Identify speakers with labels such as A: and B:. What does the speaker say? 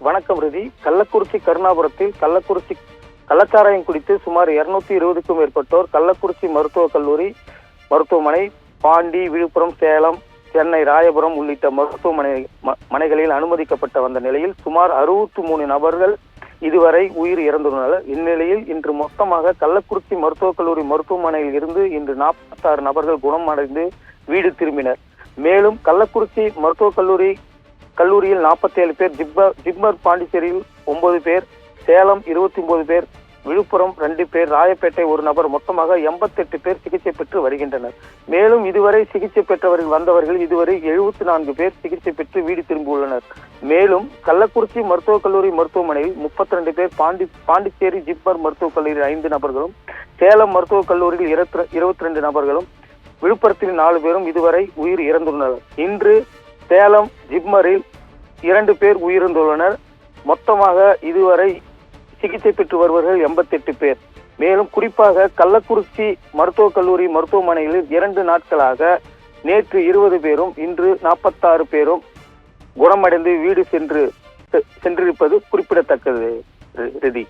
A: வணக்கம் ரிதி. கள்ளக்குறிச்சி கருணாபுரத்தில் கள்ளச்சாராயம் குடித்து சுமார் 220க்கும் மேற்பட்டோர் கள்ளக்குறிச்சி மருத்துவக் கல்லூரி, மருத்துவமனை, பாண்டி, விழுப்புரம், சேலம், சென்னை, ராயபுரம் உள்ளிட்ட மருத்துவமனைகளில் அனுமதிக்கப்பட்ட வந்த நிலையில் சுமார் 63 நபர்கள் இதுவரை உயிர் இறந்துள்ளனர். இந்நிலையில் இன்று மொத்தமாக கள்ளக்குறிச்சி மருத்துவக் கல்லூரி மருத்துவமனையில் இருந்து இன்று 46 நபர்கள் குணமடைந்து வீடு திரும்பினர். மேலும் கள்ளக்குறிச்சி மருத்துவக் கல்லூரியில் 47 பேர், ஜிப்மர் பாண்டிச்சேரியில் 9 பேர், சேலம் 29 பேர், விழுப்புரம் 2 பேர், ராயப்பேட்டை 1 நபர், மொத்தமாக 88 பேர் சிகிச்சை பெற்று வருகின்றனர். மேலும் இதுவரை சிகிச்சை வந்தவர்கள் இதுவரை 74 பேர் சிகிச்சை பெற்று வீடு திரும்பியுள்ளனர். மேலும் கள்ளக்குறிச்சி மருத்துவக் கல்லூரி மருத்துவமனையில் 32 பேர், பாண்டிச்சேரி ஜிப்மர் மருத்துவக் கல்லூரியில் 5 நபர்களும், சேலம் மருத்துவக் கல்லூரியில் 22 நபர்களும், விழுப்புரத்தில் 4 பேரும் இதுவரை உயிர் இறந்துள்ளனர். இன்று சேலம் ஜிப்மரில் 2 பேர் உயிரிழந்துள்ளனர். மொத்தமாக இதுவரை சிகிச்சை பெற்று வருபவர்கள் 88 பேர். மேலும் குறிப்பாக கள்ளக்குறிச்சி மருத்துவக் கல்லூரி மருத்துவமனையில் 2 நாட்களாக நேற்று 20 பேரும் இன்று 46 பேரும் குணமடைந்து வீடு சென்றிருப்பது குறிப்பிடத்தக்கது. ரிதி.